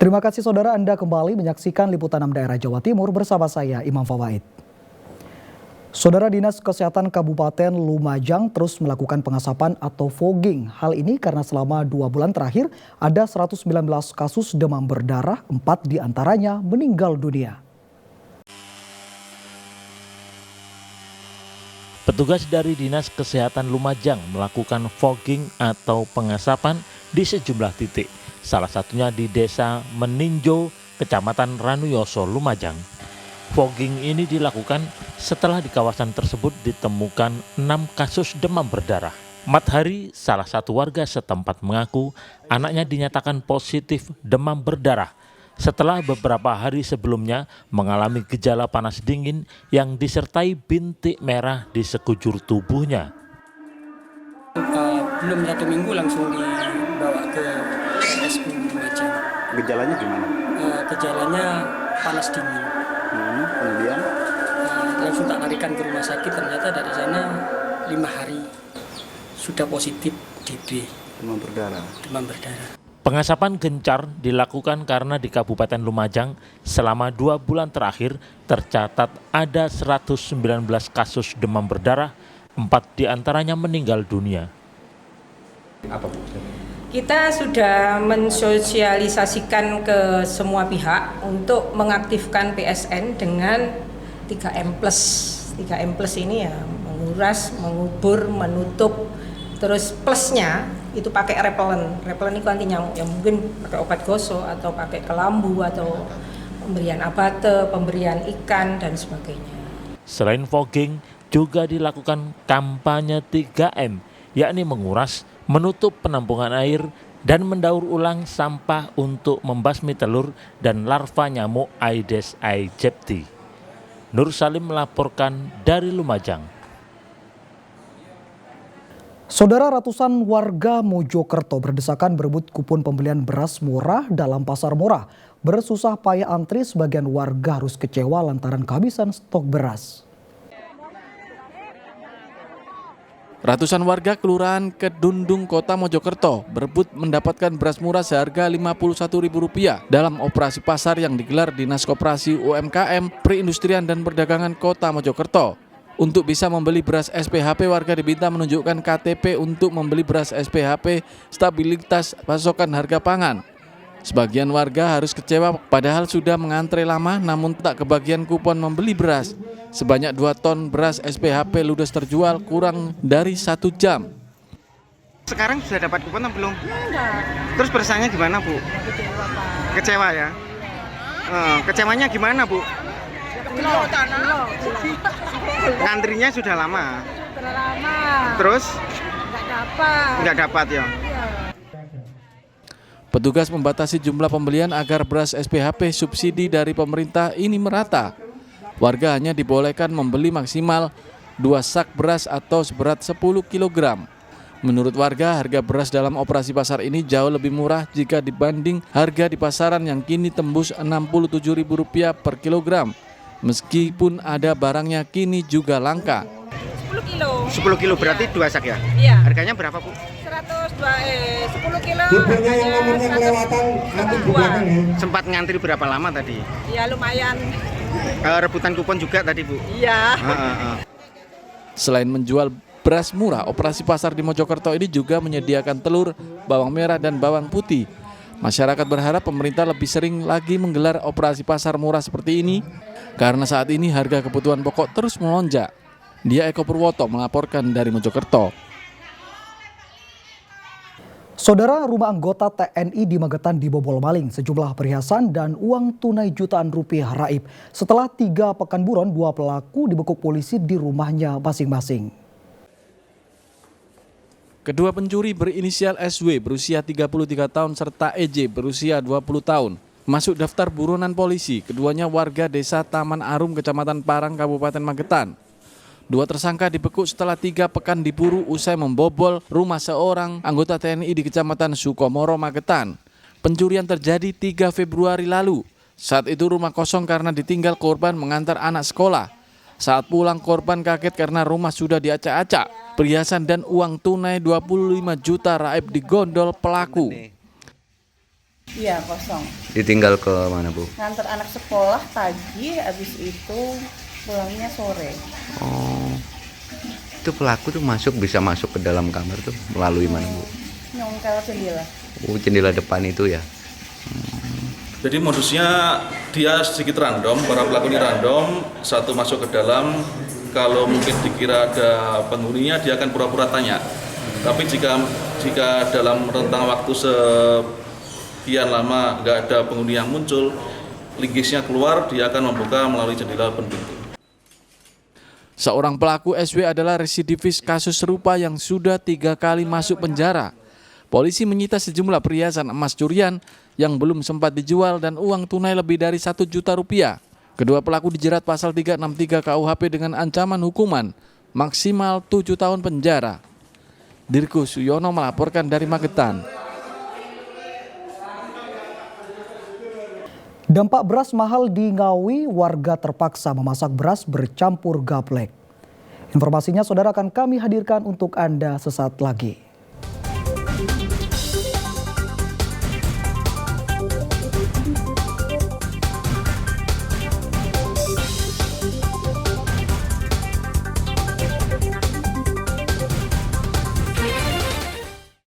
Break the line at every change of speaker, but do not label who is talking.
Terima kasih saudara, Anda kembali menyaksikan Liputan 6 Daerah Jawa Timur bersama saya Imam Fawaid. Saudara, Dinas Kesehatan Kabupaten Lumajang terus melakukan pengasapan atau fogging. Hal ini karena selama 2 bulan terakhir ada 119 kasus demam berdarah, 4 diantaranya meninggal dunia.
Petugas dari Dinas Kesehatan Lumajang melakukan fogging atau pengasapan di sejumlah titik. Salah satunya di Desa Meninjo, Kecamatan Ranuyoso, Lumajang. Fogging ini dilakukan setelah di kawasan tersebut ditemukan 6 kasus demam berdarah. Mat Hari, salah satu warga setempat mengaku anaknya dinyatakan positif demam berdarah setelah beberapa hari sebelumnya mengalami gejala panas dingin yang disertai bintik merah di sekujur tubuhnya.
Belum 1 minggu langsung dibawa ke RSU Lumajang.
Gejalanya gimana?
Gejalanya panas dingin.
Kemudian
langsung tak larikan ke rumah sakit, ternyata dari sana 5 hari sudah positif DB.
demam berdarah.
Pengasapan gencar dilakukan karena di Kabupaten Lumajang selama 2 bulan terakhir tercatat ada 119 kasus demam berdarah, 4 diantaranya meninggal dunia.
Apa Bu?
Kita sudah mensosialisasikan ke semua pihak untuk mengaktifkan PSN dengan 3M+. 3M+ ini ya menguras, mengubur, menutup, terus plusnya itu pakai repelen. Repelen itu anti nyamuk, yang mungkin pakai obat gosok atau pakai kelambu atau pemberian abate, pemberian ikan dan sebagainya.
Selain fogging, juga dilakukan kampanye 3M, yakni menguras, menutup penampungan air, dan mendaur ulang sampah untuk membasmi telur dan larva nyamuk Aedes aegypti. Nur Salim melaporkan dari Lumajang.
Saudara, ratusan warga Mojokerto berdesakan berebut kupon pembelian beras murah dalam pasar murah. Bersusah payah antri, sebagian warga harus kecewa lantaran kehabisan stok beras.
Ratusan warga Kelurahan Kedundung, Kota Mojokerto berebut mendapatkan beras murah seharga Rp51.000 dalam operasi pasar yang digelar Dinas Koperasi UMKM, Perindustrian dan Perdagangan Kota Mojokerto. Untuk bisa membeli beras SPHP, warga diminta menunjukkan KTP untuk membeli beras SPHP stabilitas pasokan harga pangan. Sebagian warga harus kecewa padahal sudah mengantre lama namun tak kebagian kupon membeli beras. Sebanyak 2 ton beras SPHP ludes terjual kurang dari 1 jam.
Sekarang sudah dapat kupon atau belum?
Enggak.
Terus perasaannya gimana, Bu?
Kecewa, Pak.
Kecewa ya? Kecewanya gimana, Bu? Ngantrinya sudah lama.
Sudah lama.
Terus?
Enggak dapat
ya?
Iya.
Petugas membatasi jumlah pembelian agar beras SPHP subsidi dari pemerintah ini merata. Warga hanya dibolehkan membeli maksimal 2 sak beras atau seberat 10 kg. Menurut warga, harga beras dalam operasi pasar ini jauh lebih murah jika dibanding harga di pasaran yang kini tembus Rp67.000 per kilogram. Meskipun ada barangnya kini juga langka.
10
kilo berarti 2 sak ya?
Iya.
Harganya berapa, Bu?
10 kilo harganya 102.
Sempat ngantri berapa lama tadi?
Ya lumayan.
Rebutan kupon juga tadi, Bu?
Iya.
Selain menjual beras murah, operasi pasar di Mojokerto ini juga menyediakan telur, bawang merah, dan bawang putih. Masyarakat berharap pemerintah lebih sering lagi menggelar operasi pasar murah seperti ini karena saat ini harga kebutuhan pokok terus melonjak. Dia Eko Purwoto melaporkan dari Mojokerto.
Saudara, rumah anggota TNI di Magetan dibobol maling. Sejumlah perhiasan dan uang tunai jutaan rupiah raib. Setelah 3 pekan buron, 2 pelaku dibekuk polisi di rumahnya masing-masing.
Kedua pencuri berinisial SW berusia 33 tahun serta EJ berusia 20 tahun masuk daftar buronan polisi. Keduanya warga desa Taman Arum, Kecamatan Parang, Kabupaten Magetan. 2 tersangka dibekuk setelah 3 pekan diburu usai membobol rumah seorang anggota TNI di Kecamatan Sukomoro, Magetan. Pencurian terjadi 3 Februari lalu. Saat itu rumah kosong karena ditinggal korban mengantar anak sekolah. Saat pulang, korban kaget karena rumah sudah diacak-acak. Perhiasan dan uang tunai 25 juta raib digondol pelaku.
Iya, kosong.
Ditinggal ke mana, Bu?
Nganter anak sekolah pagi, habis itu pulangnya sore.
Oh. Itu pelaku tuh bisa masuk ke dalam kamar tuh melalui mana, Bu?
Nyongkel jendela.
Oh, jendela depan itu ya.
Jadi modusnya dia sedikit random, para pelaku ini random, satu masuk ke dalam, kalau mungkin dikira ada penghuninya dia akan pura-pura tanya. Tapi jika dalam rentang waktu sekian lama nggak ada penghuni yang muncul, ligisnya keluar, dia akan membuka melalui jendela pintu.
Seorang pelaku SW adalah residivis kasus serupa yang sudah 3 kali masuk penjara. Polisi menyita sejumlah perhiasan emas curian yang belum sempat dijual dan uang tunai lebih dari 1 juta rupiah. Kedua pelaku dijerat pasal 363 KUHP dengan ancaman hukuman maksimal 7 tahun penjara. Dirku Suyono melaporkan dari Magetan.
Dampak beras mahal di Ngawi, warga terpaksa memasak beras bercampur gaplek. Informasinya saudara akan kami hadirkan untuk Anda sesaat lagi.